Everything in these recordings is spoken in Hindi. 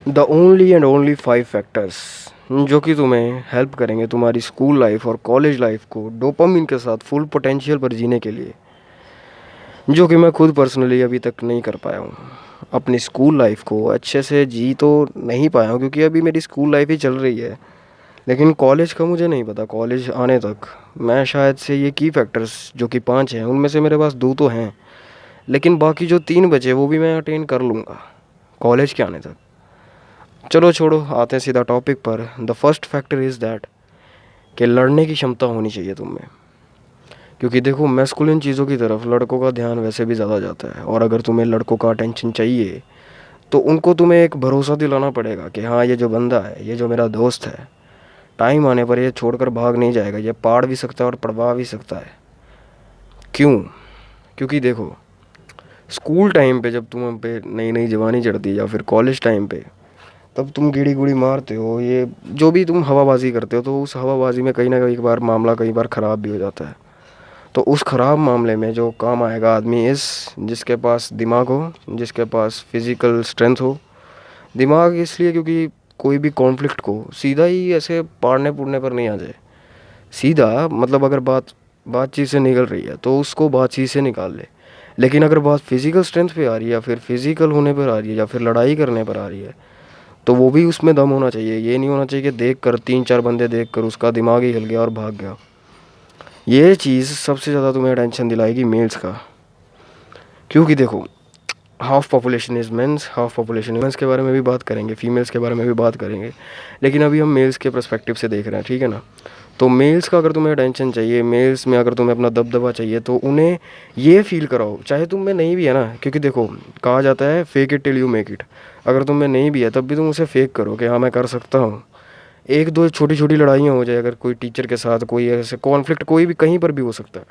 The only and only 5 factors जो कि तुम्हें हेल्प करेंगे तुम्हारी स्कूल लाइफ और कॉलेज लाइफ को डोपामिन के साथ फुल पोटेंशियल पर जीने के लिए, जो कि मैं खुद पर्सनली अभी तक नहीं कर पाया हूँ। अपनी स्कूल लाइफ को अच्छे से जी तो नहीं पाया हूँ क्योंकि अभी मेरी स्कूल लाइफ ही चल रही है। लेकिन कॉलेज का मुझे नहीं पता, कॉलेज आने तक मैं शायद से ये की फैक्टर्स जो कि 5 हैं उनमें से मेरे पास 2 तो हैं, लेकिन बाकी जो 3 बचे वो भी मैं अटेन कर लूँगा कॉलेज के आने तक। चलो छोड़ो, आते हैं सीधा टॉपिक पर। The first factor is that कि लड़ने की क्षमता होनी चाहिए तुम में। क्योंकि देखो, मैस्कुलिन चीज़ों की तरफ लड़कों का ध्यान वैसे भी ज़्यादा जाता है, और अगर तुम्हें लड़कों का अटेंशन चाहिए तो उनको तुम्हें एक भरोसा दिलाना पड़ेगा कि हाँ, ये जो बंदा है, ये जो मेरा दोस्त है, टाइम आने पर ये छोड़कर भाग नहीं जाएगा, ये पाड़ भी सकता है और पड़वा भी सकता है। क्यों? क्योंकि देखो, स्कूल टाइम पे जब तुम पे नई नई जवानी चढ़ती है या फिर कॉलेज टाइम पे, तब तुम गेड़ी गुड़ी मारते हो, ये जो भी तुम हवाबाजी करते हो, तो उस हवाबाजी में कहीं ना कहीं बार मामला कई बार ख़राब भी हो जाता है। तो उस ख़राब मामले में जो काम आएगा आदमी इस जिसके पास दिमाग हो, जिसके पास फिज़िकल स्ट्रेंथ हो। दिमाग इसलिए क्योंकि कोई भी कॉन्फ्लिक्ट को सीधा ही ऐसे पाड़ने पुड़ने पर नहीं आ जाए। सीधा मतलब अगर बातचीत से निकल रही है तो उसको बातचीत से निकाल ले। लेकिन अगर बात फिज़िकल स्ट्रेंथ पे आ रही है या फिर फिज़िकल होने पर आ रही है या फिर लड़ाई करने पर आ रही है, तो वो भी उसमें दम होना चाहिए। ये नहीं होना चाहिए कि देख कर 3-4 बंदे देख कर उसका दिमाग ही हिल गया और भाग गया। ये चीज़ सबसे ज़्यादा तुम्हें टेंशन दिलाएगी मेल्स का। क्योंकि देखो, half population is men's, half population men's के बारे में भी बात करेंगे, फीमेल्स के बारे में भी बात करेंगे, लेकिन अभी हम मेल्स के पर्सपेक्टिव से देख रहे हैं, ठीक है ना। तो मेल्स का अगर तुम्हें अटेंशन चाहिए, मेल्स में अगर तुम्हें अपना दबदबा चाहिए, तो उन्हें ये फील कराओ, चाहे तुम में नहीं भी है ना। क्योंकि देखो, कहा जाता है fake it till you make it. अगर तुम में नहीं भी है तब भी तुम उसे फेक करो कि हाँ, मैं कर सकता हूँ। एक दो छोटी छोटी लड़ाइयाँ हो जाए, अगर कोई टीचर के साथ कोई ऐसे कॉन्फ्लिक्ट कोई भी कहीं पर भी हो सकता है,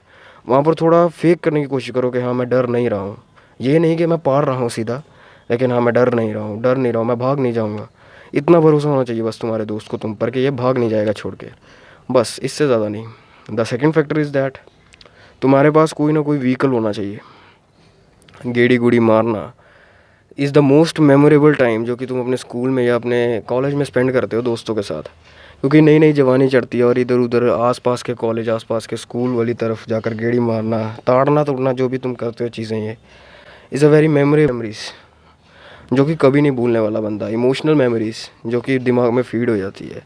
वहाँ पर थोड़ा फेक करने की कोशिश करो कि हाँ, मैं डर नहीं रहा हूँ। ये नहीं कि मैं पार रहा हूँ सीधा, लेकिन हाँ, मैं डर नहीं रहा हूँ, डर नहीं रहा हूँ, मैं भाग नहीं जाऊँगा। इतना भरोसा होना चाहिए बस तुम्हारे दोस्त को तुम पर कि ये भाग नहीं जाएगा छोड़ के, बस इससे ज़्यादा नहीं। The second factor is that तुम्हारे पास कोई ना कोई व्हीकल होना चाहिए। गेड़ी गुड़ी मारना is the most memorable time जो कि तुम अपने स्कूल में या अपने कॉलेज में स्पेंड करते हो दोस्तों के साथ। क्योंकि नई नई जवानी चढ़ती है और इधर उधर आसपास के कॉलेज, आसपास के स्कूल वाली तरफ जाकर गेड़ी मारना, ताड़ना तोड़ना, जो भी तुम करते हो चीज़ें, ये इज़ अ वेरी मेमोरीज जो कि कभी नहीं भूलने वाला बंदा। इमोशनल मेमोरीज जो कि दिमाग में फीड हो जाती है।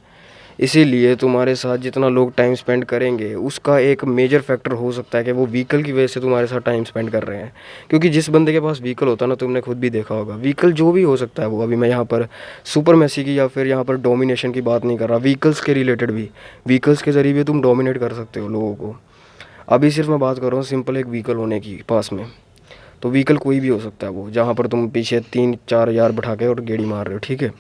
इसीलिए तुम्हारे साथ जितना लोग टाइम स्पेंड करेंगे उसका एक मेजर फैक्टर हो सकता है कि वो व्हीकल की वजह से तुम्हारे साथ टाइम स्पेंड कर रहे हैं। क्योंकि जिस बंदे के पास व्हीकल होता है ना, तुमने खुद भी देखा होगा, व्हीकल जो भी हो सकता है वो, अभी मैं यहाँ पर सुपर मैसी की या फिर यहाँ पर डोमिनेशन की बात नहीं कर रहा, व्हीकल्स के रिलेटेड भी, व्हीकल्स के ज़रिए भी तुम डोमिनेट कर सकते हो लोगों को। अभी सिर्फ मैं बात कर रहा हूँ सिंपल एक व्हीकल होने की पास में। तो व्हीकल कोई भी हो सकता है वो, जहाँ पर तुम पीछे 3-4 यार बैठा के और गेड़ी मार रहे हो, ठीक है।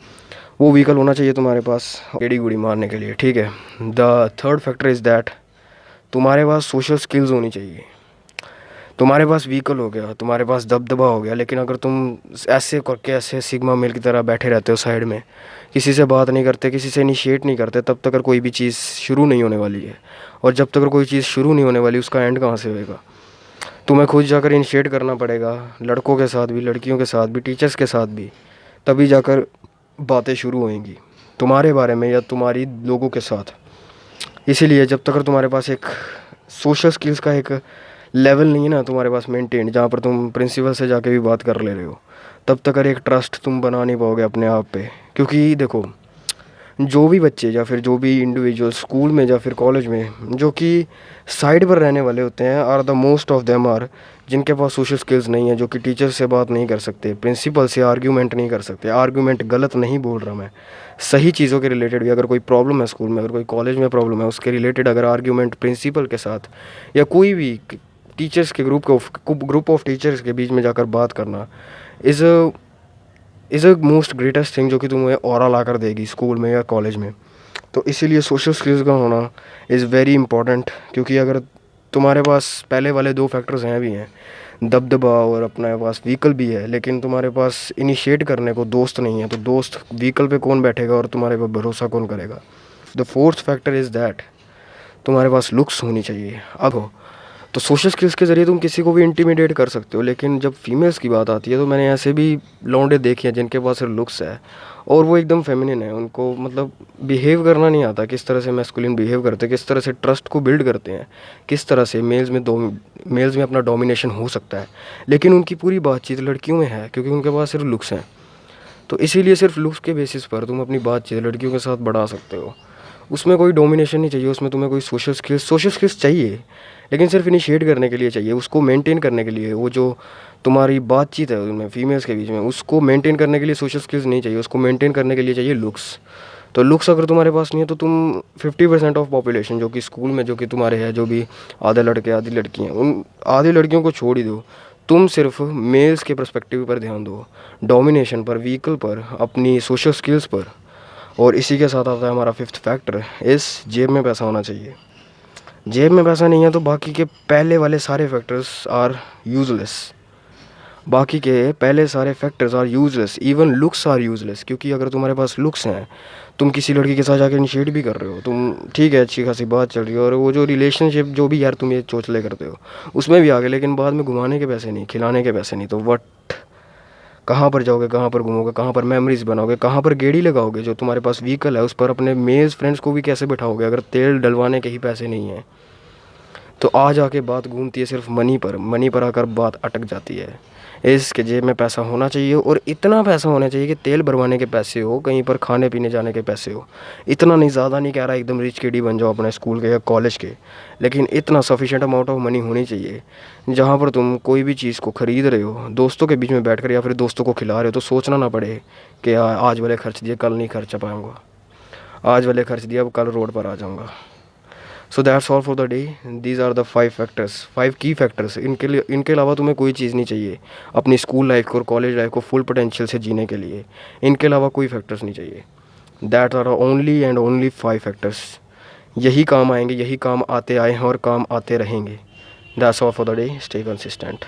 वो व्हीकल होना चाहिए तुम्हारे पास गेड़ी गुड़ी मारने के लिए, ठीक है। The third factor is that तुम्हारे पास सोशल स्किल्स होनी चाहिए। तुम्हारे पास व्हीकल हो गया, तुम्हारे पास दबदबा हो गया, लेकिन अगर तुम ऐसे करके ऐसे सिग्मा मेल की तरह बैठे रहते हो साइड में, किसी से बात नहीं करते, किसी से इनिशिएट नहीं करते, तब तक कोई भी चीज़ शुरू नहीं होने वाली है। और जब तक कोई चीज़ शुरू नहीं होने वाली, उसका एंड कहाँ से होएगा? तुम्हें खुद जाकर इनिशिएट करना पड़ेगा, लड़कों के साथ भी, लड़कियों के साथ भी, टीचर्स के साथ भी, तभी जाकर बातें शुरू होंगी तुम्हारे बारे में या तुम्हारी लोगों के साथ। इसीलिए जब तक तुम्हारे पास एक सोशल स्किल्स का एक लेवल नहीं है ना तुम्हारे पास मेंटेन, जहाँ पर तुम प्रिंसिपल से जाके भी बात कर ले रहे हो, तब तक एक ट्रस्ट तुम बना नहीं पाओगे अपने आप पे। क्योंकि देखो, जो भी बच्चे या फिर जो भी इंडिविजुअल स्कूल में या फिर कॉलेज में जो कि साइड पर रहने वाले होते हैं, are the most of them are जिनके पास सोशल स्किल्स नहीं है, जो कि टीचर से बात नहीं कर सकते, प्रिंसिपल से आर्ग्यूमेंट नहीं कर सकते। आर्ग्यूमेंट गलत नहीं बोल रहा मैं, सही चीज़ों के रिलेटेड भी अगर कोई प्रॉब्लम है स्कूल में, अगर कोई कॉलेज में प्रॉब्लम है, उसके रिलेटेड अगर आर्ग्यूमेंट प्रिंसिपल के साथ या कोई भी टीचर्स के ग्रुप ऑफ टीचर्स के बीच में जाकर बात करना is a most greatest thing जो कि तुम्हें ऑरा ला कर देगी स्कूल में या कॉलेज में। तो इसीलिए सोशल स्किल्स का होना इज़ वेरी इंपॉर्टेंट। क्योंकि अगर तुम्हारे पास पहले वाले 2 फैक्टर्स हैं भी हैं, दबदबा और अपने पास व्हीकल भी है, लेकिन तुम्हारे पास इनिशिएट करने को दोस्त नहीं है, तो दोस्त व्हीकल पे कौन बैठेगा और तुम्हारे पर भरोसा कौन करेगा? The fourth factor is that तुम्हारे पास लुक्स होनी चाहिए। अब तो सोशल स्किल्स के ज़रिए तुम किसी को भी इंटिमिडेट कर सकते हो, लेकिन जब फीमेल्स की बात आती है तो मैंने ऐसे भी लौंडे देखे हैं जिनके पास सिर्फ लुक्स है और वो एकदम फेमिनिन है, उनको मतलब बिहेव करना नहीं आता, किस तरह से मैस्कुलिन बिहेव करते हैं, किस तरह से ट्रस्ट को बिल्ड करते हैं, किस तरह से मेल्स में अपना डोमिनेशन हो सकता है। लेकिन उनकी पूरी बातचीत लड़कियों में है क्योंकि उनके पास सिर्फ लुक्स हैं। तो इसीलिए सिर्फ लुक्स के बेसिस पर तुम अपनी बातचीत लड़कियों के साथ बढ़ा सकते हो। उसमें कोई डोमिनेशन नहीं चाहिए, उसमें तुम्हें कोई सोशल स्किल्स चाहिए, लेकिन सिर्फ इनिशिएट करने के लिए चाहिए, उसको मेंटेन करने के लिए। वो जो तुम्हारी बातचीत है उनमें फीमेल्स के बीच में, उसको मेंटेन करने के लिए सोशल स्किल्स नहीं चाहिए, उसको मेंटेन करने के लिए चाहिए लुक्स। तो लुक्स अगर तुम्हारे पास नहीं है तो तुम 50% ऑफ पॉपुलेशन जो कि स्कूल में जो कि तुम्हारे है, जो भी आधे लड़के आधी लड़की हैं, उन आधी लड़कियों को छोड़ ही दो। तुम सिर्फ मेल्स के पर्सपेक्टिव पर ध्यान दो, डोमिनेशन पर, व्हीकल पर, अपनी सोशल स्किल्स पर। और इसी के साथ आता है हमारा फिफ्थ फैक्टर, इस जेब में पैसा होना चाहिए। जेब में पैसा नहीं है तो बाकी के पहले वाले सारे फैक्टर्स आर यूज़लेस। बाकी के पहले सारे factors are useless, even looks are useless. क्योंकि अगर तुम्हारे पास लुक्स हैं, तुम किसी लड़की के साथ जाकर इनिशिएट भी कर रहे हो, तुम ठीक है अच्छी खासी बात चल रही है और वो जो रिलेशनशिप जो भी यार तुम ये चोचले करते हो उसमें भी आगे, लेकिन बाद में घुमाने के पैसे नहीं, खिलाने के पैसे नहीं, तो वट कहाँ पर जाओगे, कहाँ पर घूमोगे, कहाँ पर मेमोरीज बनाओगे, कहाँ पर गेड़ी लगाओगे। जो तुम्हारे पास व्हीकल है उस पर अपने मेल्स फ्रेंड्स को भी कैसे बिठाओगे अगर तेल डलवाने के ही पैसे नहीं हैं। तो आ जाके बात घूमती है सिर्फ मनी पर आकर बात अटक जाती है। इसके जेब में पैसा होना चाहिए और इतना पैसा होना चाहिए कि तेल भरवाने के पैसे हो, कहीं पर खाने पीने जाने के पैसे हो। इतना नहीं, ज़्यादा नहीं कह रहा एकदम रिच किडी बन जाओ अपने स्कूल के या कॉलेज के, लेकिन इतना सफिशेंट अमाउंट ऑफ मनी होनी चाहिए जहाँ पर तुम कोई भी चीज़ को ख़रीद रहे हो दोस्तों के बीच में बैठकर या फिर दोस्तों को खिला रहे हो तो सोचना ना पड़े कि आज वाले खर्च दिए कल नहीं खर्च पाऊँगा, आज वाले खर्च दिया अब कल रोड पर आ जाऊँगा। So that's all for the day. These are the 5 factors, 5 key factors. इनके अलावा तुम्हें कोई चीज़ नहीं चाहिए अपनी स्कूल लाइफ को और कॉलेज लाइफ को फुल पोटेंशियल से जीने के लिए। इनके अलावा कोई फैक्टर्स नहीं चाहिए। That are only and only 5 factors. यही काम आएंगे, यही काम आते आए हैं और काम आते रहेंगे। That's all for the day. Stay consistent.